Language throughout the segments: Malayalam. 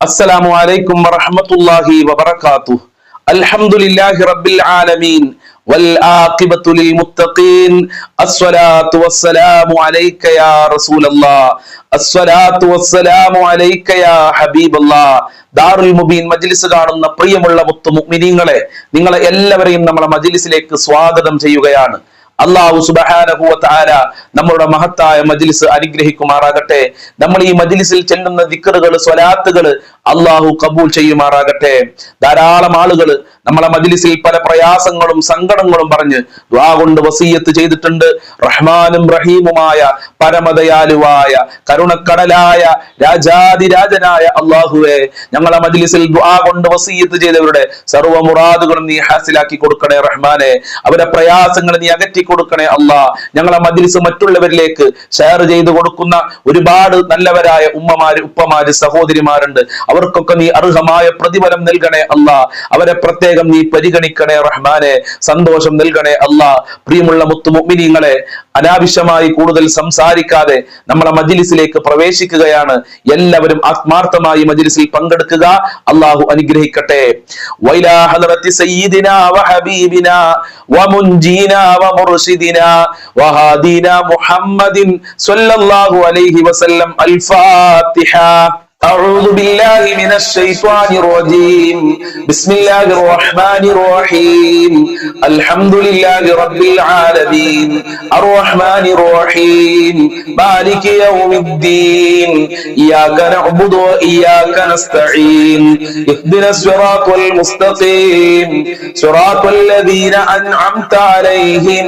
السلام عليكم ورحمة الله وبركاته. الحمد لله رب العالمين والعاقبة للمتقين. الصلاة والسلام عليك يا رسول الله. الصلاة والسلام عليك يا حبيب الله. ദാറുൽ മുബീൻ മജ്ലിസ് കാണുന്ന പ്രിയമുള്ള മുത്തു മുഅ്മിനീങ്ങളെ, നിങ്ങളെ എല്ലാവരെയും നമ്മുടെ മജ്ലിസിലേക്ക് സ്വാഗതം ചെയ്യുകയാണ്. അല്ലാഹു സുബ്ഹാനഹു വ തആല നമ്മുടെ മഹത്തായ മജ്ലിസ് അനുഗ്രഹിക്കുമാറാകട്ടെ. നമ്മൾ ഈ മജ്ലിസിൽ ചെല്ലുന്ന ദിക്റുകൾ, സ്വലാത്തുകൾ അല്ലാഹു കബൂൽ ചെയ്യുമാറാകട്ടെ. ധാരാളം ആളുകൾ നമ്മളെ മജ്ലിസിൽ പല പ്രയാസങ്ങളും സങ്കടങ്ങളും പറഞ്ഞ് ദുആ കൊണ്ട് വസിയത്ത് ചെയ്തിട്ടുണ്ട്. റഹ്മാനും റഹീമുമായ പരമദയാലുവായ കരുണക്കടലായ രാജാതിരാജനായ അല്ലാഹുവേ, ഞങ്ങളെ മജ്ലിസിൽ ദുആ കൊണ്ട് വസിയത്ത് ചെയ്തവരുടെ സർവ്വ മുറാദുകളും നീ ഹാസിലാക്കി കൊടുക്കണേ റഹ്മാനെ. അവരുടെ പ്രയാസങ്ങൾ നീ അകറ്റി കൊടുക്കണേ അല്ലാ. ഞങ്ങളെ മജ്ലിസ് മറ്റുള്ളവരിലേക്ക് ഷെയർ ചെയ്ത് കൊടുക്കുന്ന ഒരുപാട് നല്ലവരായ ഉമ്മമാര്, ഉപ്പമാര്, സഹോദരിമാരുണ്ട്. അവർക്കൊക്കെ നീ അർഹമായ പ്രതിഫലം നൽകണേ അല്ലാ. അവരെ പ്രത്യേകം നീ പരിഗണിക്കണേ റഹ്മാനെ. സന്തോഷം നൽകണേ അല്ലാ. പ്രിയമുള്ള മുത്തു മുഅ്മിനീങ്ങളെ, അനാവശ്യമായി കൂടുതൽ സംസാരിക്കാതെ നമ്മളെ മജ്ലിസിലേക്ക് പ്രവേശിക്കുകയാണ്. എല്ലാവരും ആത്മാർത്ഥമായി മജ്ലിസിൽ പങ്കെടുക്കുക. അല്ലാഹു അനുഗ്രഹിക്കട്ടെ. വൈലാ ഹദറത്തി സയ്യിദിനാ വഹബീബിനാ വമുൻജീനാ വമുർശിദിനാ വഹാദീനാ മുഹമ്മദിൻ സ്വല്ലല്ലാഹു അലൈഹി വസല്ലം. അൽ ഫാത്തിഹ. أعوذ بالله من الشيطان الرجيم. بسم الله الرحمن الرحيم. الحمد لله رب العالمين الرحمن الرحيم مالك يوم الدين إياك نعبد وإياك نستعين اهدنا الصراط المستقيم صراط الذين أنعمت عليهم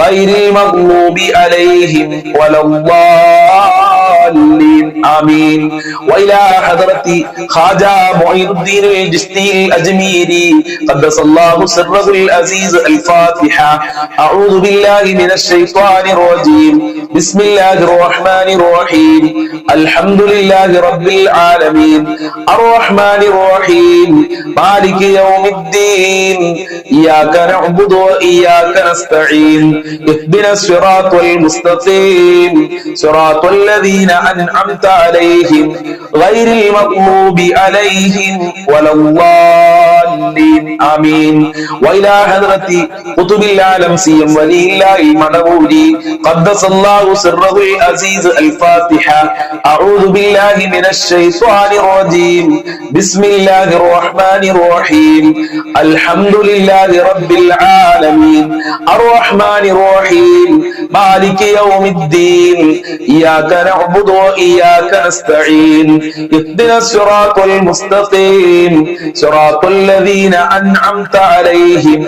غير المغضوب عليهم ولا الضالين آمين. وإلى حضرة خواجة معين الدين الجشتي الأجميري قدس الله سره العزيز. الفاتحة. أعوذ بالله من الشيطان الرجيم. بسم الله الرحمن الرحيم. الحمد لله رب العالمين الرحمن الرحيم مالك يوم الدين إياك نعبد وإياك نستعين اهدنا الصراط المستقيم صراط الذين أنعمت عليهم غير المغضوب عليهم ولا الضالين آمين. وإلى حضرة قطب العالم سيم ولي الله المنبوري قدس الله سره العزيز. الفاتحة. أعوذ بالله من الشيطان الرجيم. بسم الله الرحمن الرحيم. الحمد لله رب العالمين الرحمن الرحيم مالك يوم الدين إياك نعبد وإياك نستعين اهدنا الصراط المستقيم صراط الذين أنعمت عليهم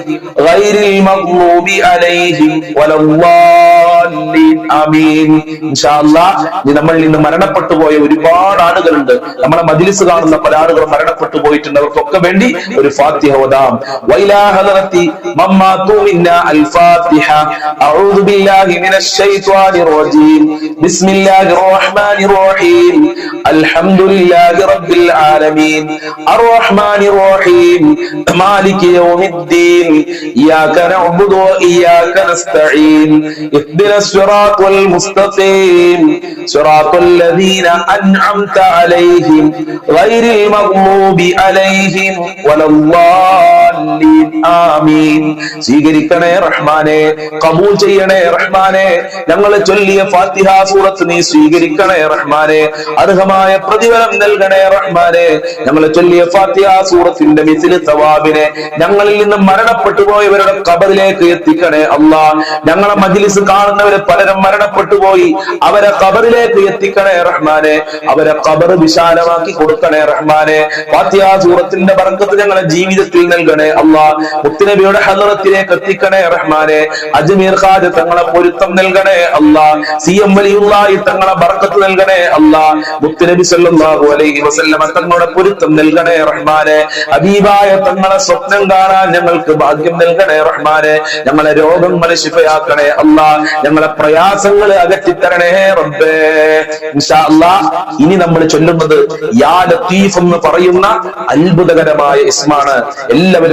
غير المغضوب عليهم ولا الضالين آمين. إن شاء الله നമ്മളിൽ നിന്ന് മരണപ്പെട്ടു പോയ ഒരുപാട് ആളുകളുണ്ട്. നമ്മളെ മജ്ലിസ് കാണുന്ന പല ആളുകളും മരണപ്പെട്ടു പോയിട്ടുണ്ട്. അവർക്കൊക്കെ വേണ്ടി ഒരു ഫാത്തിഹ ഓതാം. വൈലാ ഹദറത്തി മമ്മാതു മിന്നാ അൽ ഫാത്തിഹ. അഊദു ബില്ലാഹി മിനശ് ശൈത്വാനിർ റജീം. ബിസ്മില്ലാഹിർ റഹ്മാനിർ റഹീം. അൽഹംദുലില്ലാഹി റബ്ബിൽ ആലമീൻ അർറഹ്മാനിർ റഹീം മാലികി യൗമിദ്ദീൻ ഇയ്യാക നഅ്ബുദു വ ഇയ്യാക നസ്തഈൻ ഇഹ്ദിനസ് സിറാത്തൽ മുസ്തഖീം സിറാത്തൽ ലദീന അൻഅംത അലൈഹിം ഗൈറിൽ മഗ്ദൂബി അലൈഹിം വലദ്ദാലിൻ ആമീൻ. സ്വീകരിക്കണേ റഹ്മാനെ, കബൂൽ ചെയ്യണേ റഹ്മാനെ. ഞങ്ങൾ ചൊല്ലിയ ഫാത്തിഹ സൂറത്ത് നീ സ്വീകരിക്കണേ റഹ്മാനെ. അർഹമായ പ്രതിഫലം നൽകണേ റഹ്മാനെ. ഞങ്ങൾ ചൊല്ലിയ ഫാത്തിഹ സൂറത്തിന്റെ മിസ്ലു സവാബിനെ ഞങ്ങളിൽ നിന്ന് മരണപ്പെട്ടു പോയവരുടെ ഖബറിലേക്ക് എത്തിക്കണേ അല്ലാ. ഞങ്ങളെ മജ്ലിസ് കാണുന്നവരെ പലരും മരണപ്പെട്ടു പോയി, അവരെ ഖബറിലേക്ക് എത്തിക്കണേ റഹ്മാനെ. അവരെ ഖബർ വിശാലമാക്കി കൊടുക്കണേ റഹ്മാനെ. ഫാത്തിഹ സൂറത്തിന്റെ ബർക്കത്ത് ഞങ്ങളെ ജീവിതത്തിൽ നൽകണേ അല്ലാ. മുത്തുനബിയുടെ ഹളറത്തിലേക്ക് എത്തിക്കണേ റഹ്മാനെ. അജ്മീർ ഖാജ തങ്ങളെ പൊരുത്തം നൽകണേ അല്ലാ. സിഎം വലിയുള്ളാഹി തങ്ങളെ ബർക്കത്ത് നൽകണേ അല്ലാ. മുത്തുനബി സല്ലല്ലാഹു അലൈഹി വസല്ലമ തങ്ങളുടെ പൊരുത്തം നൽകണേ റഹ്മാനെ. ഹബീബായ തങ്ങളെ സ്വപ്നം കാണാൻ ഞങ്ങൾക്ക് ഭാഗ്യം നൽകണേ റഹ്മാനെ. ഞങ്ങളെ രോഗങ്ങളെ ശിഫയാക്കണേ അല്ലാ. ഞങ്ങളെ പ്രയാസങ്ങൾ അകറ്റിത്തരണേ റബ്ബേ. ഇൻഷാ അല്ലാഹ് ഇനി നമ്മൾ ചൊല്ലുന്നത് യാ ലത്തീഫ് എന്ന് പറയുന്ന അത്ഭുതകരമായ ഇസ്മാണ്. എല്ലാവരും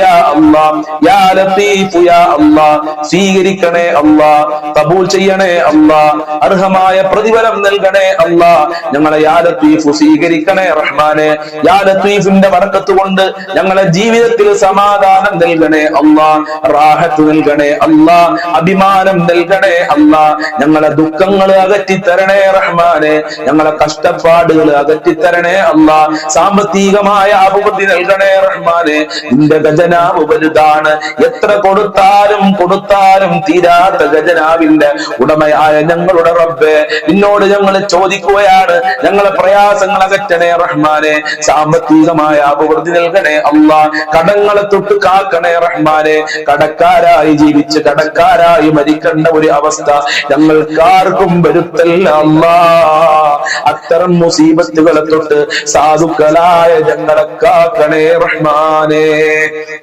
യാ അല്ലാഹ്, യാ ലത്തീഫ് യാ അല്ലാഹ്, സ്വീകരിക്കണേ അല്ലാഹ്, കബൂൽ ചെയ്യണേ അല്ലാഹ്, അർഹമായ പ്രതിഫലം നൽകണേ അല്ലാഹ്. ഞങ്ങളെ യാ ലത്തീഫ് സ്വീകരിക്കണേ റഹ്മാനെ. യാ ലത്തീഫിന്റെ ബർക്കത്ത് കൊണ്ട് ഞങ്ങളെ ജീവിതത്തിൽ സമാധാനം നൽകണേ അല്ലാഹ്, റാഹത്ത് നൽകണേ അല്ലാഹ്, അഭിമാനം നൽകണേ അല്ലാഹ്. ഞങ്ങളെ ദുഃഖങ്ങൾ അകറ്റിത്തരണേ റഹ്മാനെ, ഞങ്ങളെ കഷ്ടപ്പാടുകൾ അകറ്റിത്തരണേ അല്ലാഹ്, സാമ്പത്തികമായ അഭിവൃദ്ധി നൽകണേ റഹ്മാനെ. നിന്റെ ഖജനാവ് വലുതാണ്, എത്ര കൊടുത്താലും കൊടുത്താലും തീരാത്ത ഖജനാവിന്റെ ഉടമയായ ഞങ്ങളുടെ റബ്ബേ, നിന്നോട് ഞങ്ങൾ ചോദിക്കുകയാണ്, ഞങ്ങളെ പ്രയാസങ്ങൾ അകറ്റണേ റഹ്മാനെ, സാമ്പത്തികമായ അഭിവൃദ്ധി നൽകണേ അല്ലാഹ്, കടങ്ങളെ തൊട്ട് കാക്കണേ റഹ്മാനെ. കടക്കാരായി ജീവിച്ച് കടക്കാരായി മരിക്കേണ്ട ഒരു അവസ്ഥ ഞങ്ങൾക്കാർക്കും വരുത്തല്ല അല്ലാഹ്. അത്തരം മുസീബത്തുകളെ തൊട്ട് സാധുക്കളായ ഞങ്ങളെ കാക്കണേ റഹ്മാനെ.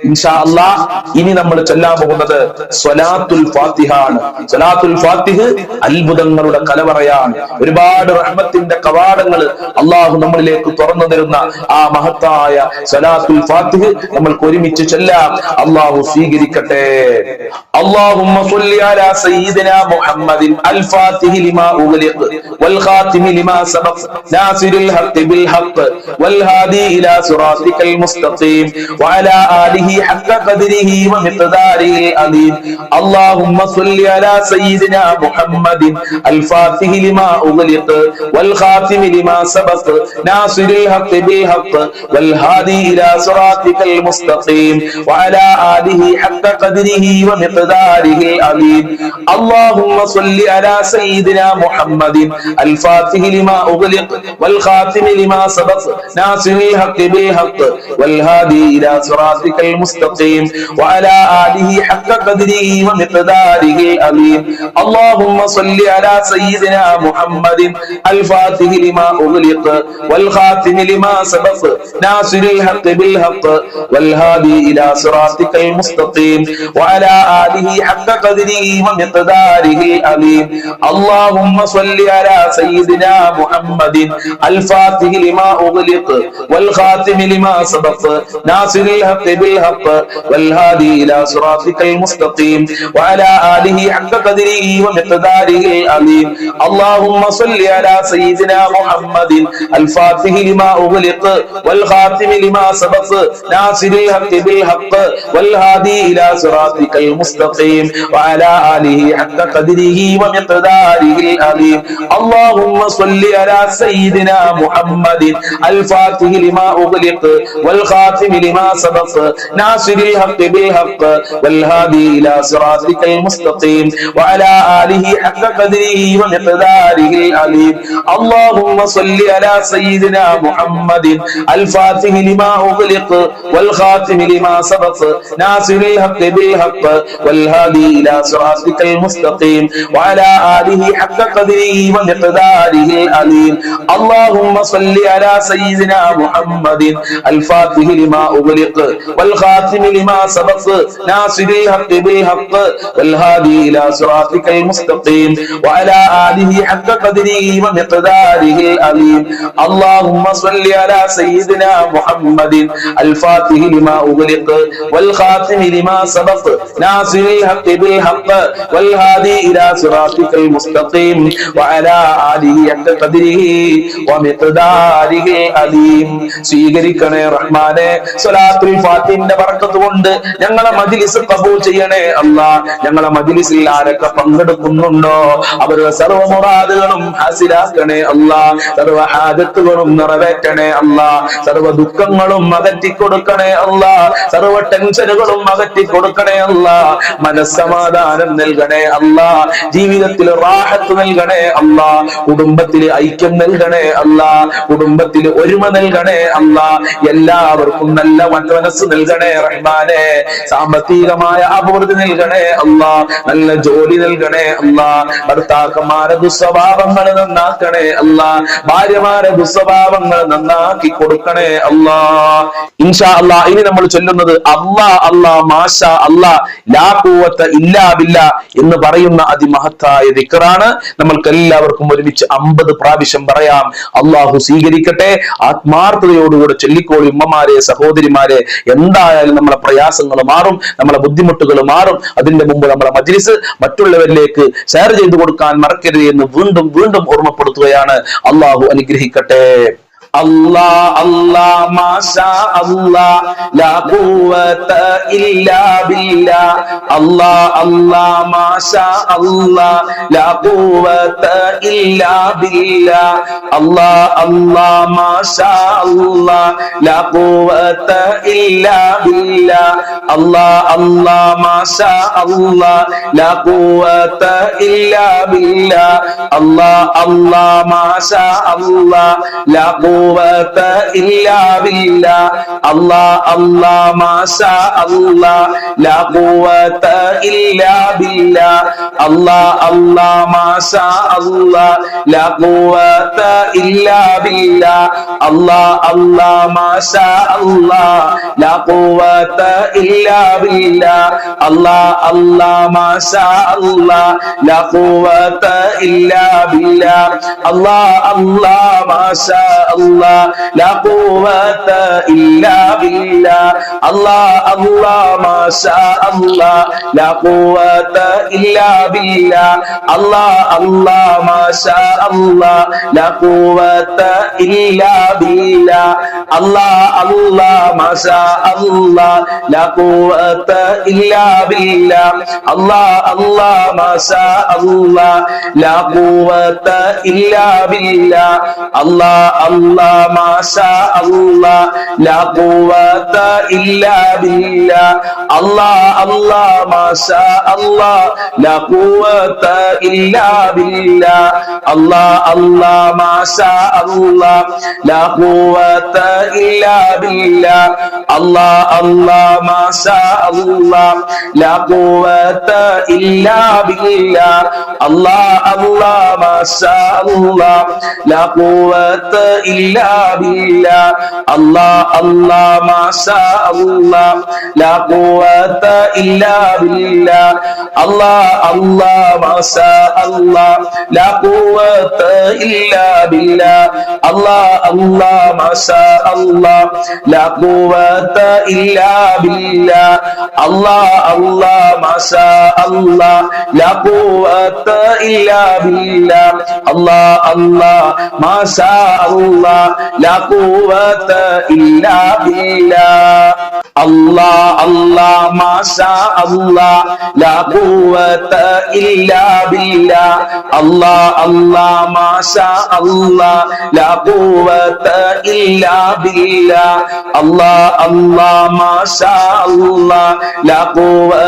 ഇൻഷാ അല്ലാഹ് ഇനി നമ്മൾ ചൊല്ലാൻ പോകുന്നത് സ്വലാത്തുൽ ഫാത്തിഹ ആണ്. സ്വലാത്തുൽ ഫാത്തിഹ് അത്ഭുതങ്ങളുടെ കലവറയാണ്. ഒരുപാട് റഹ്മത്തിന്റെ കവാടങ്ങൾ അള്ളാഹു നമ്മളിലേക്ക് തുറന്നു തരുന്ന ആ മഹത്തായ സ്വലാത്തുൽ ഫാത്തിഹ് നമ്മൾക്ക് ഒരുമിച്ച് ചൊല്ലാം. അള്ളാഹു സ്വീകരിക്കട്ടെ. അല്ലാഹുമ്മ സ്വല്ലി അലാ സയ്യിദിനാ മുഹമ്മദിൻ അൽ ഫാത്തിഹി ലിമാ ഉഗ്ലിഖ് വൽ ഖാതിമി ലിമാ സബഖ് നാസിറിൽ ഹഖ് ബിൽ ഹഖ് വൽ ഹാദി ഇലാ സിറാത്തിക്കൽ മുസ്തഖീം വഅലാ ആലിഹി ഹഖ്ക ഖദ്രിഹി വമിഖ്ദാരിഹിൽ അലീം. അല്ലാഹുമ്മ സ്വല്ലി അലാ സയ്യിദിനാ മുഹമ്മദിൻ അൽ ഫാത്തിഹി ലിമാ ഉഗ്ലിഖ് വൽ ഖാതിമി ലിമാ സബഖ് നാസിറിൽ ഹഖ് ബിൽ ഹഖ് വൽ ഹാദി ഇലാ സിറാത്തിക്കൽ മുസ്തഖീം വഅലാ ആലിഹി ഹഖ്ക ഖദ്രിഹി വമിഖ്ദാരിഹിൽ അലീം. അല്ലാഹുമ്മ സ്വല്ലി അലാ സയ്യിദിനാ മുഹമ്മദിൻ അൽ ഫാത്തിഹി ലിമാ ഉഗ്ലിഖ് വൽ ഖാതിമി ലിമാ സബഖ് നാസിറിൽ ഹഖ് ബിൽ ഹഖ് വൽ ഹാദി ഇലാ സിറാത്തിക്കൽ മുസ്തഖീം വഅലാ ആലിഹി ഹഖ്ക ഖദ്രിഹി വമിഖ്ദാരിഹിൽ അലീം. അല്ലാഹുമ്മ സ്വല്ലി അലാ സയ്യിദിനാ മുഹമ്മദിൻ അൽ ഫാത്തിഹി ലിമാ ഉഗ്ലിഖ് വൽ ഖാതിമി ലിമാ സബഖ് നാസിറിൽ ഹഖ് ബിൽ ഹഖ് വൽ ഹാദി ഇലാ സിറാത്തിക്കൽ മുസ്തഖീം വഅലാ ആലിഹി ഹഖ്ക ഖദ്രിഹി വമിഖ്ദാരിഹിൽ അലീം. അല്ലാഹുമ്മ സ്വല്ലി അലാ സയ്യിദിനാ മുഹമ്മദിൻ അൽ ഫാത്തിഹി ലിമാ ഉഗ്ലിഖ് വൽ ഖാതിമി ലിമാ സബഖ് നാസിറിൽ ഹഖ് ബിൽ ഹഖ് വൽ ഹാദി ഇലാ സിറാത്തിക്കൽ മുസ്തഖീം വഅലാ ആലിഹി ഹഖ്ക ഖദ്രിഹി വമിഖ്ദാരിഹിൽ അലീം. അല്ലാഹുമ്മ സ്വല്ലി അലാ സയ്യിദിനാ മുഹമ്മദിൻ അൽ ഫാത്തിഹി ലിമാ ഉഗ്ലിഖ് വൽ ഖാതിമി ലിമാ സബഖ് നാസിറിൽ ഹഖ് ബിൽ ഹഖ് വൽ ഹാദി ഇലാ സിറാത്തിക്കൽ മുസ്തഖീം വഅലാ ആലിഹി ഹഖ്ക ഖദ്രിഹി വമിഖ്ദാരിഹിൽ അലീം. അല്ലാഹുമ്മ സ്വല്ലി അലാ സയ്യിദിനാ മുഹമ്മദിൻ അൽ ഫാത്തിഹി ലിമാ ഉഗ്ലിഖ് വൽ ഖാതിമി ലിമാ സബഖ് നാസിറിൽ ഹഖ് ബിൽ ഹഖ് വൽ ഹാദി ഇലാ സിറാത്തിക്കൽ മുസ്തഖീം വഅലാ ആലിഹി ഹഖ്ക ഖദ്രിഹി വമിഖ്ദാരിഹിൽ അലീം. അല്ലാഹുമ്മ സ്വല്ലി അലാ സയ്യിദിനാ മുഹമ്മദിൻ അൽ ഫാത്തിഹി ലിമാ ഉഗ്ലിഖ് വൽ ഖാതിമി ലിമാ സബഖ് നാസിറിൽ ഹഖ് ബിൽ ഹഖ് വൽ ഹാദി ഇലാ സിറാത്തിക്കൽ മുസ്തഖീം വഅലാ ആലിഹി ഹഖ്ക ഖദ്രിഹി വമിഖ്ദാരിഹിൽ അലീം. അല്ലാഹുമ്മ സ്വല്ലി അലാ സയ്യിദിനാ മുഹമ്മദിൻ അൽ ഫാത്തിഹി ലിമാ ഉഗ്ലിഖ് വൽ ഖാതിമി ലിമാ സബഖ് നാസിറിൽ ഹഖ് ബിൽ ഹഖ് വൽ ഹാദി ഇലാ സിറാത്തിക്കൽ മുസ്തഖീം വഅലാ ആലിഹി ഹഖ്ക ഖദ്രിഹി വമിഖ്ദാരിഹിൽ അലീം. അല്ലാഹുമ്മ സ്വല്ലി അലാ സയ്യിദിനാ മുഹമ്മദിൻ അൽ ഫാത്തിഹി ലിമാ ഉഗ്ലിഖ് വൽ ഖാതിമി ലിമാ സബഖ് നാസിറിൽ ഹഖ് ബിൽ ഹഖ് വൽ ഹാദി ഇലാ സിറാത്തിക്കൽ മുസ്തഖീം വഅലാ ആലിഹി ഹഖ്ക ഖദ്രിഹി വമിഖ്ദാരിഹിൽ അലീം. സ്വീകരിക്കണേ റഹ്മാനെ. സ്വലാത്തുൽ ഫാത്തിഹിന്റെ ബർക്കത്ത് കൊണ്ട് ഞങ്ങളെ മജ്ലിസ് ഖബൂൽ ചെയ്യണേ അല്ലാഹ്. ഞങ്ങളെ മജ്ലിസിൽ ആരൊക്കെ പങ്കെടുക്കുന്നുണ്ടോ അവരുടെ സർവ്വ മുറാദുകളും ഹാസിലാക്കണേ അല്ലാഹ്. സർവ്വ ഹാജത്തുകളും നിറവേറ്റണേ അല്ലാഹ്. സർവ്വ ദുഃഖങ്ങളും അകറ്റി കൊടുക്കണേ അല്ലാഹ്. സർവ്വ ടെൻഷനുകളും അകറ്റി കൊടുക്കണേ അല്ലാഹ്. മനസ്സമാധാനം നൽകണേ അല്ലാഹ്. ജീവിതത്തിൽ റാഹത്ത് നൽകണേ അല്ലാഹ്. കുടുംബത്തിൽ ഐക്യം നൽകണേ അല്ലാഹ്. കുടുംബത്തിൽ ഒരുമ നൽകണേ അല്ലാഹ്. എല്ലാവർക്കും നല്ല മനസ്സ് നൽകണേ റഹ്മാനെ. സാമ്പത്തികമായ അഭിവൃദ്ധി നൽകണേ അല്ലാഹ്. നല്ല ജോലി നൽകണേ അല്ലാഹ്. ഭർത്താക്കന്മാരെ ദുസ്വഭാവങ്ങൾ നന്നാക്കണേ അല്ലാഹ്. ഭാര്യമാരെ ദുസ്വഭാവങ്ങൾ നന്നാക്കി കൊടുക്കണേ അല്ലാഹ്. ഇൻഷാ അല്ലാഹ് ഇനി നമ്മൾ ചൊല്ലുന്നത് അല്ലാഹ് അല്ലാഹ് മാഷാ അല്ലാഹ് ലാ ഖുവത ഇല്ലാ ബില്ലാ എന്ന് പറയുന്ന അതിമഹത്തായ ദിക്റാണ്. നമ്മൾക്ക് എല്ലാവർക്കും ഒരുമിച്ച് 50 പ്രാവശ്യം പറയാം. അള്ളാഹു സ്വീകരിക്കട്ടെ. ആത്മാർത്ഥതയോടുകൂടെ ചൊല്ലിക്കോളി ഉമ്മമാരെ, സഹോദരിമാരെ. എന്താ എന്തായാലും നമ്മളെ പ്രയാസങ്ങൾ മാറും, നമ്മളെ ബുദ്ധിമുട്ടുകൾ മാറും. അതിന്റെ മുമ്പ് നമ്മളെ മജ്ലിസ് മറ്റുള്ളവരിലേക്ക് ഷെയർ ചെയ്തു കൊടുക്കാൻ മറക്കരുത് എന്ന് വീണ്ടും വീണ്ടും ഓർമ്മപ്പെടുത്തുകയാണ്. അള്ളാഹു അനുഗ്രഹിക്കട്ടെ. Allah Allah masha Allah la quwwata illa billah. Allah Allah masha Allah la quwwata illa billah. Allah Allah masha Allah la quwwata illa billah. Allah Allah masha Allah la quwwata illa billah. Allah Allah masha Allah la quwwata illa billah. Allah Allah masha Allah la quwwata illa billah. Allah Allah masha Allah la quwwata illa billah. Allah Allah masha Allah la quwwata illa billah. Allah Allah masha Allah la quwwata illa billah. Allah Allah masha Allah la quwwata illa billah. Allah Allah masha Allah la quwwata illa billah. Allah Allah masha Allah la quwwata illa billah. Allah Allah masha Allah la quwwata illa billah. Allah Allah masha Allah la quwwata illa billah. Allah Allah masha Allah la quwwata illa billah. Allah Allah masha Allah la quwwata illa billah. Allah Allah masha Allah la quwwata illa billah. Allah Allah masha Allah la quwwata illa billah. Allah Allah masha Allah la quwwata illa billah. Allah Allah masha Allah la quwwata illa billah. Allah Allah masha Allah la quwwata illa billah. Allah Allah masha Allah la quwwata illa billah. Allah Allah masha Allah la quwwata illa billah. Allah Allah masha Allah la quwwata illa billah. Allah Allah masha Allah la quwwata illa billah. Allah Allah masha Allah la quwwata illa billah. Allah Allah masha Allah la quwwata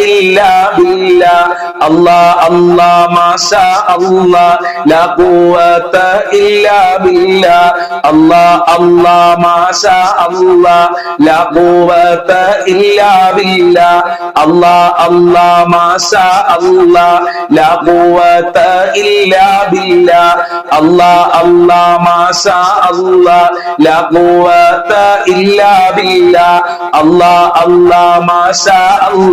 illa billah. Allah Allah masha Allah la quwwata illa billah. Allah Allah masha Allah la quwwata illa billah. Allah Allah masha Allah la quwwata illa billah. Allah Allah masha Allah la quwwata illa billah. Allah Allah masha Allah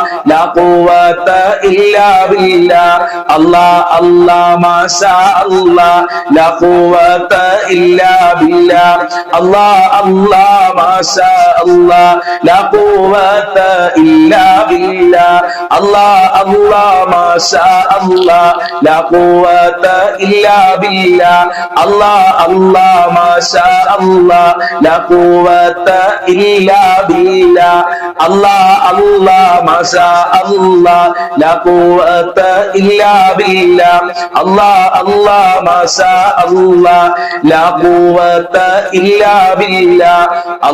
la quwwata illa billah. Allah Allah masha Allah la quwwata illa billah. Allah Allah masha Allah la quwwata illa billah. Allah Allah masha Allah la quwwata illa billah. Allah Allah masha Allah la quwwata illa billah. Allah Allah masha Allah la quwwata illa billah. Allah Allah masha Allah la quwwata illa billah.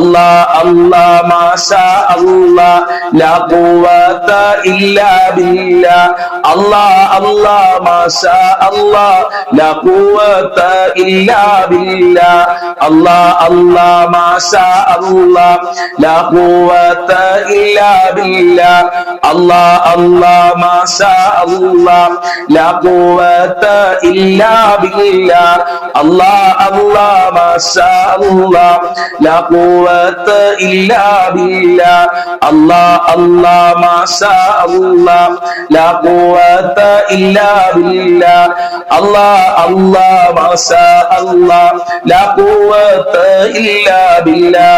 Allah Allah masha Allah la quwwata illa billah. Allah Allah masha Allah la quwwata illa billah. Allah Allah masha Allah la quwwata illa billah. Allah Allah masha Allah la quwwata illa billah. Allah Allah masha Allah la quwwata illa billah. Allah Allah masha Allah la quwwata illa billah. Allah Allah masha Allah la quwwata illa billah.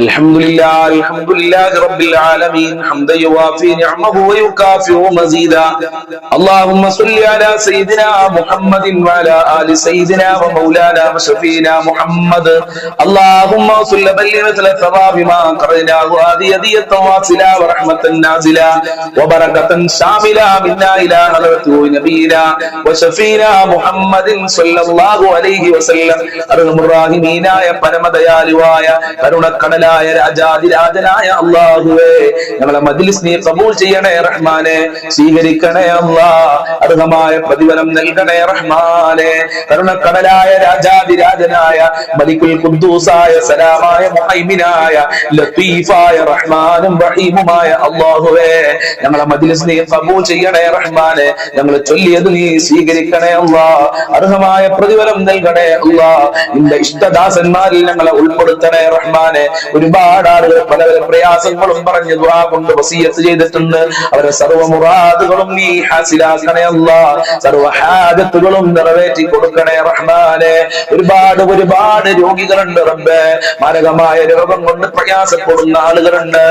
الحمد لله رب العالمين حمدا يوافي نعمه ويكافئ مزيدا اللهم صل على سيدنا محمد وعلى آل سيدنا ومولانا وشفينا محمد اللهم صل بلغ مثل ثواب ما قرناه هذه هدية واصلة ورحمة نازلة وبركة شاملة منا إلى حضرة نبينا وشفينا محمد صلى الله عليه وسلم أرحم الراحمين يا പരമദയാലുവായ കരുണക്കടല രാജാതിരാജനായ അല്ലാഹുവേ ഞങ്ങളെ മജ്ലിസ് നീ ഖബൂൽ ചെയ്യണേ റഹ്മാനെ സ്വീകരിക്കണേ അല്ലാഹ് അർഹമായ പ്രതിഫലം നൽകണേ റഹ്മാനെ കരുണക്കടലായ രാജാതിരാജനായ മലിക്കുൽ ഖുദ്ദൂസായ സലാമായ മുഹൈമിനായ ലത്തീഫായ റഹ്മാനും റഹീമുമായ അല്ലാഹുവേ ഞങ്ങളെ മജ്ലിസ് നീ ഖബൂൽ ചെയ്യണേ റഹ്മാനെ ഞങ്ങൾ ചൊല്ലിയത് നീ സ്വീകരിക്കണേ അല്ലാഹ് അർഹമായ പ്രതിഫലം നൽകണേ അല്ലാഹ് നിന്റെ ഇഷ്ടദാസന്മാരിൽ ഞങ്ങളെ ഉൾപ്പെടുത്തണേ റഹ്മാനെ ഒരുപാട് ആളുകൾ പല പ്രയാസങ്ങളും പറഞ്ഞ് ദുആ കൊണ്ട് വസിയത്ത് ചെയ്തിട്ടുണ്ട് അവരെ സർവ്വ മുറാദുകളും നീ ഹാസിലാക്കണേ അല്ലാഹ് സർവ്വ ഹാജത്തുകളും നിറവേറ്റി കൊടുക്കണേ റഹ്മാനെ ഒരുപാട് രോഗികളുണ്ട് റബ്ബേ മാരകമായ രോഗം കൊണ്ട് പ്രയാസപ്പെടുന്ന ആളുകളുണ്ട്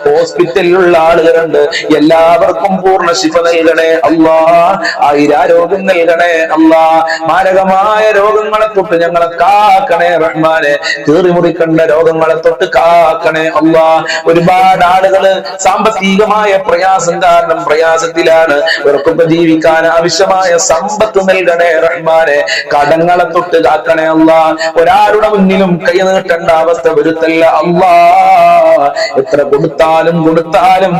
ഹോസ്പിറ്റലിലുള്ള ആളുകളുണ്ട് എല്ലാവർക്കും പൂർണ്ണ ശിഫ നൽകണേ അല്ലാഹ് ആയിരാരോഗ്യം നൽകണേ അല്ലാഹ് മാരകമായ രോഗങ്ങളെ തൊട്ട് ഞങ്ങളെ കാക്കണേ റഹ്മാനെ കീറിമുറിക്കണ്ട രോഗങ്ങളെ തൊട്ട് കാക്കണേ അല്ലാഹ് ഒരുപാട് ആളുകള് സാമ്പത്തികമായ പ്രയാസം കാരണം പ്രയാസത്തിലാണ് ഇവർക്കൊക്കെ ജീവിക്കാൻ ആവശ്യമായ സമ്പത്ത് നൽകണേ റഹ്മാനെ കടങ്ങളെ തൊട്ട് കാക്കണേ അല്ലാഹ് ഒരാളുടെ മുന്നിലും കൈ നീട്ടേണ്ട അവസ്ഥ വരുത്തല്ല അല്ലാഹ് എത്ര കൊടുത്താലും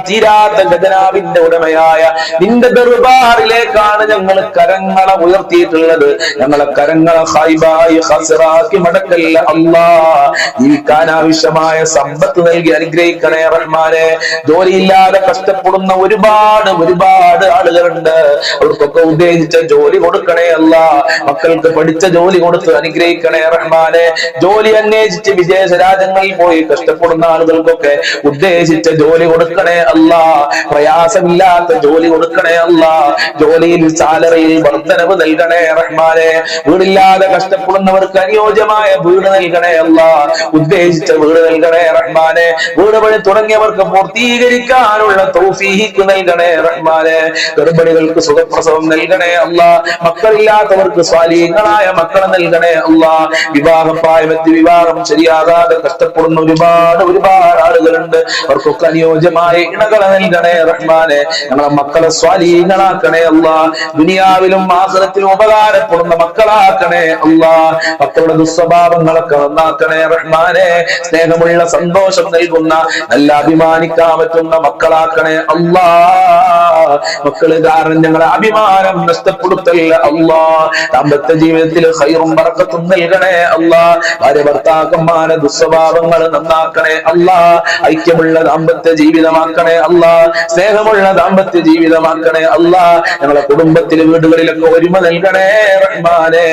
തീരാത്ത ഖജനാവിന്റെ ഉടമയായ നിന്റെ ദർബാറിലേക്കാണ് ഞങ്ങൾ കരങ്ങളെ ഉയർത്തിയിട്ടുള്ളത് ഞങ്ങളെ കരങ്ങളെ ഖൈബായി ഖസ്റാക്കി മടക്കല്ല അല്ലാഹ് ജീവിക്കാൻ ആവശ്യമായ സമ്പത്ത് നൽകി അനുഗ്രഹിക്കണേ റഹ്മാനെ ജോലിയില്ലാതെ കഷ്ടപ്പെടുന്ന ഒരുപാട് ആളുകളുണ്ട് അവർക്കൊക്കെ ഉദ്ദേശിച്ച ജോലി കൊടുക്കണേ അല്ലാഹ് മക്കൾക്ക് പഠിച്ച ജോലി കൊടുത്ത് അനുഗ്രഹിക്കണേ റഹ്മാനെ ജോലി അന്വേഷിച്ച് വിദേശ രാജ്യങ്ങളിൽ പോയി കഷ്ടപ്പെടുന്ന ആളുകൾക്കൊക്കെ ഉദ്ദേശിച്ച ജോലി കൊടുക്കണേ അല്ലാഹ് പ്രയാസമില്ലാത്ത ജോലി കൊടുക്കണേ അല്ലാഹ് ജോലിയിൽ സാലറിയിൽ വർധനവ് നൽകണേ റഹ്മാനെ വീടില്ലാതെ കഷ്ടപ്പെടുന്നവർക്ക് അനുയോജ്യമായ വീട് നൽകണേ അല്ലാഹ് ഉദ്ദേശിച്ച വീട് നൽകണേ റഹ്മാനെ വീട് പണി തുടങ്ങിയവർക്ക് പൂർത്തീകരിക്കാനുള്ള തൗഫീഖ് നൽകണേ റഹ്മാനെ ഗർഭിണികൾക്ക് സുഖപ്രസവം നൽകണേ അല്ലാഹ് മക്കളില്ലാത്തവർക്ക് സ്വാലിഹീങ്ങളായ മക്കളെ നൽകണേ അല്ലാഹ് വിവാഹപ്രായമെത്തി വിവാഹം ശരിയാകാതെ കഷ്ടപ്പെടുന്ന ഒരുപാട് ആളുകളുണ്ട് അവർക്കൊക്കെ അനുയോജ്യമായ ഇണകളെ നൽകണേ റഹ്മാനെ ഞങ്ങളെ മക്കളെ സ്വാലിഹീങ്ങളാക്കണേ അല്ലാഹ് ദുനിയാവിലും ആഖിറത്തിലും ഉപകാരപ്പെടുന്ന മക്കളാക്കണേ അല്ലാഹ് മക്കളുടെ ദുസ്വഭാവങ്ങളൊക്കെ നന്നാക്കണേ റഹ്മാനെ സ്നേഹമുള്ള സന്തോഷം നൽകുന്ന നല്ല അഭിമാനിക്കാൻ പറ്റുന്ന മക്കളാക്കണേ അല്ലാഹ് മക്കള് കാരണം ഞങ്ങളെ അഭിമാനം നഷ്ടപ്പെടുത്തല്ല അല്ലാഹ് ദാമ്പത്യ ജീവിതത്തിൽ ഖൈറും ബറക്കത്തും നൽകണേ അല്ലാഹ് ഭാര്യ ഭർത്താക്കന്മാരെ ദുസ്വഭാവങ്ങൾ നന്നാക്കണേ അല്ലാഹ് ഐക്യമുള്ള ദാമ്പത്യ ജീവിതമാക്കണേ അല്ലാഹ് സ്നേഹമുള്ള ദാമ്പത്യ ജീവിതമാക്കണേ അല്ലാഹ് ഞങ്ങളെ കുടുംബത്തിലെ വീടുകളിലൊക്കെ ഒരുമ നൽകണേ റഹ്മാനെ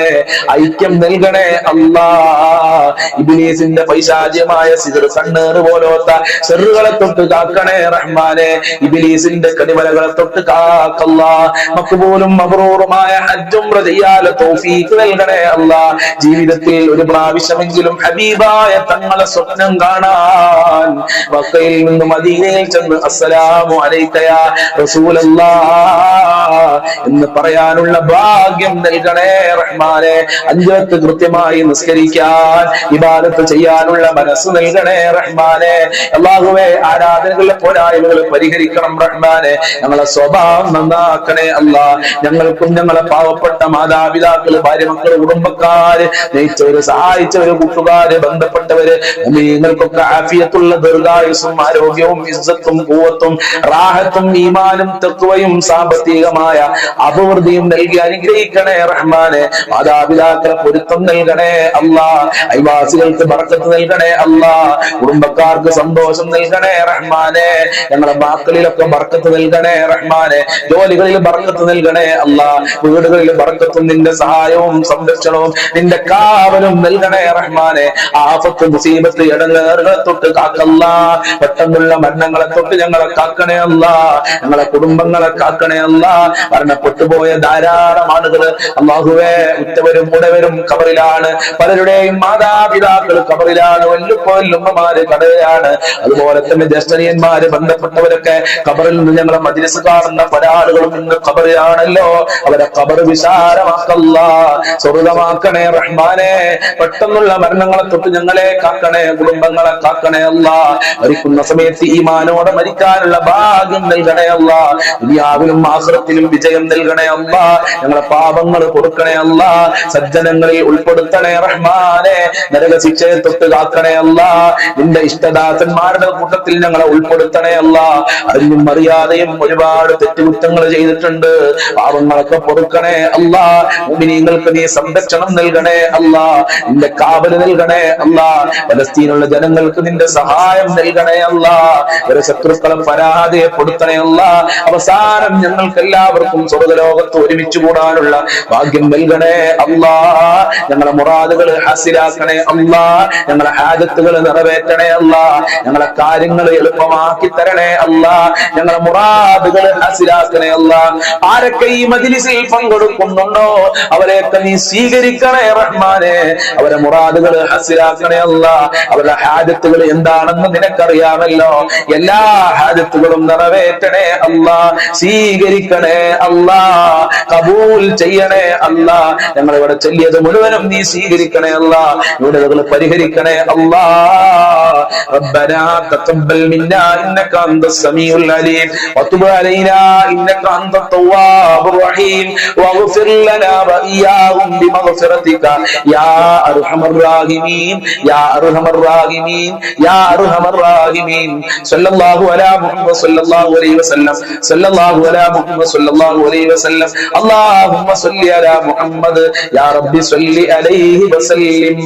ഐക്യം നൽകണേ അല്ലാഹ് ഇബ്ലീസിന്റെ പൈശാചികമായ സിഹർ സണ്ണേറ് പോലോത്ത ഷർറുകളെ തൊട്ട് കാക്കണേ റഹ്മാനെ ഇബ്ലീസിന്റെ കടിമലകളെ തൊട്ട് കാക്കല്ലാഹ് മഖ്ബൂലും മബ്റൂറുമായ ഹജ്ജും ഉംറ ചെയ്യാനുള്ള തൗഫീഖ് നൽകണേ അല്ലാഹ് ജീവിതത്തിൽ ഒരു പ്രാവശ്യമെങ്കിലും ഹബീബായ തങ്ങളെ സ്വപ്നം കാണാൻ മക്കയിൽ നിന്ന് മദീനയിൽ ചെന്ന് അസ്സലാമു അലൈക യാ റസൂലല്ലാഹ് എന്ന് പറയാനുള്ള ഭാഗ്യം നൽകണേ റഹ്മാനെ 5 വക്ത് കൃത്യമായി നിസ്കരിക്കാൻ ഇബാദത്ത് ചെയ്യാനുള്ള മനസ്സ് നൽകണേ റഹ്മാനെ അല്ലാഹുവേ ആരാധനകളിലെ പോരായ്മകൾ പരിഹരിക്കണം റഹ്മാനെ ഞങ്ങളെ സ്വഭാവം നന്നാക്കണേ അല്ലാഹ് ഞങ്ങൾക്കും ഞങ്ങളെ പാവപ്പെട്ട മാതാപിതാക്കള് ഭാര്യ മക്കള് കുടുംബക്കാര് നയിച്ചവര് സഹായിച്ചവര് കൂട്ടുകാര് ബന്ധപ്പെട്ടവര് നിങ്ങൾക്കൊക്കെ ആഫിയത്തുള്ള ദീർഘായുസ്സും ആരോഗ്യവും ഇസ്സത്തും ഖുവത്തും റാഹത്തും ഈമാനും തഖ്വയും സാമ്പത്തികമായ അഭിവൃദ്ധിയും നൽകി അനുഗ്രഹിക്കണേ റഹ്മാനെ മാതാപിതാക്കളെ പൊരുത്തം നൽകണേ അല്ലാഹ് അയൽവാസികൾക്ക് ബർക്കത്ത് നൽകണേ അല്ലാഹ് കുടുംബക്കാർക്ക് സന്തോഷം നൽകണേ റഹ്മാനെ ഞങ്ങളുടെ മക്കളിലൊക്കെ ബർക്കത്ത് നൽകണേ റഹ്മാനെ ജോലികളിൽ ബർക്കത്ത് നൽകണേ അല്ലാഹ് വീടുകളിൽ ബർക്കത്തും നിന്റെ സഹായവും സംരക്ഷണവും നിന്റെ കാവലും നൽകണേ റഹ്മാനെ ആഫത്ത് മുസീബത്ത് ഇടങ്ങേറുകളെ തൊട്ട് കാക്കല്ലാഹ് പെട്ടെന്നുള്ള മരണങ്ങളെ തൊട്ട് ഞങ്ങളെ കാക്കണേ അല്ലാഹ് ഞങ്ങളെ കുടുംബങ്ങളെ കാക്കണേ അല്ലാഹ് മരണപ്പെട്ടുപോയ ധാരാളം ആളുകള് അല്ലാഹുവേ ഉറ്റവരും ഉടവരും ഖബറിലാണ് പലരുടെയും മാതാപിതാക്കൾ ഖബറിലാണ് വല്ലുമ്മമാര് കടയാണ്. അതുപോലെ തന്നെ ജ്യേഷ്ഠനിയന്മാര് ബന്ധപ്പെട്ടവരൊക്കെ ഖബറിൽ നിന്ന് ഞങ്ങളെ മജ്‌ലിസ് കാണുന്ന പല ആളുകളും ഇന്ന് ഖബറിലാണല്ലോ. അവരെ ഖബർ വിശാലമാക്കല്ല, സ്വർഗ്ഗമാക്കണേ റഹ്മാനെ. പെട്ടെന്നുള്ള മരണങ്ങളെ തൊട്ട് ഞങ്ങളെ കാക്കണേ, കുടുംബങ്ങളെ കാക്കണേ അല്ലാ. മരിക്കുന്ന സമയത്ത് ഈമാനോടെ മരിക്കാനുള്ള ഭാഗ്യം നൽകണേ അല്ലാ. ദുനിയാവിലും ആഖിറത്തിലും വിജയം നൽകണേ അല്ലാ. ഞങ്ങളെ പാപങ്ങൾ പൊറുക്കണേ അല്ലാ. സജ്ജനങ്ങളിൽ ഉൾപ്പെടുത്തണേ റഹ്മാനെ. നരക ശിക്ഷയെ തൊട്ട് കാക്കണേ അല്ലാ. നിന്റെ ഇഷ്ടദാസന്മാരുടെ കൂട്ടത്തിൽ ഞങ്ങളെ ഉൾപ്പെടുത്തണേ അല്ലാ. അറിഞ്ഞും അറിയാതെയും ഒരുപാട് തെറ്റുകുറ്റങ്ങൾ ചെയ്തിട്ടുണ്ട്. പാപങ്ങളൊക്കെ പൊറുക്കണേ അല്ലാ. മുഅ്മിനീങ്ങൾക്ക് നീ സംരക്ഷണം നൽകണേ അല്ലാ. നിന്റെ കാവല് നൽകണേ അല്ലാ. ഫലസ്തീനുള്ള ജനങ്ങൾക്ക് നിന്റെ സഹായം നൽകണേ അല്ലാ. ഒരു ശത്രുക്കളെ പരാജയപ്പെടുത്തണേ അല്ലാ. അവസാനം ഞങ്ങൾക്ക് എല്ലാവർക്കും സ്വർഗ്ഗലോകത്ത് ഒരുമിച്ച് കൂടാനുള്ള ഭാഗ്യം നൽകണേ അല്ലാ. ഞങ്ങളെ മുറാദുകൾ ഹാസിലാക്കണേ അല്ലാ. ഞങ്ങളെ ഹാജത്തുകൾ നിറവേറ്റണേ അല്ലാ. ഞങ്ങളെ കാര്യങ്ങൾ എളുപ്പമാക്കി തരണേ അല്ലാ. ഞങ്ങളെ മുറാദുകൾ ഹാസിലാക്കണേ അല്ലാ. ആരൊക്കെ ഈ മജ്‌ലിസിൽ പങ്കെടുക്കുന്നുണ്ടോ അവരെയൊക്കെ നീ സ്വീകരിക്കണേ റഹ്മാനെ. അവരെ മുറാദുകൾ ഹാസിലാക്കണേ അല്ലാ. അവരുടെ ഹാജത്തുകൾ എന്താണെന്ന് നിനക്കറിയാമല്ലോ. എല്ലാ ഹാജത്തുകളും നിറവേറ്റണേ അല്ലാ. സ്വീകരിക്കണേ അല്ലാ. കബൂൽ ചെയ്യണേ അല്ലാ. ഞങ്ങൾ ഇവിടെ ചൊല്ലിയത് മുഴുവനും നീ സ്വീകരിക്കണേ അല്ലാ. ന്യൂനതകൾ പരിഹരിക്കണേ അല്ലാ. ربنا تقبل منا انك انت السميع العليم وتب علينا انك انت التواب الرحيم واغفر لنا واياهم بمغفرتك يا ارحم الراحمين يا ارحم الراحمين يا ارحم الراحمين صلى الله على محمد صلى الله عليه وسلم صلى الله على محمد صلى الله عليه وسلم اللهم صل على محمد يا رب صل عليه وسلم.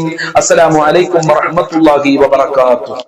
السلام عليكم ورحمة الله وبركاته.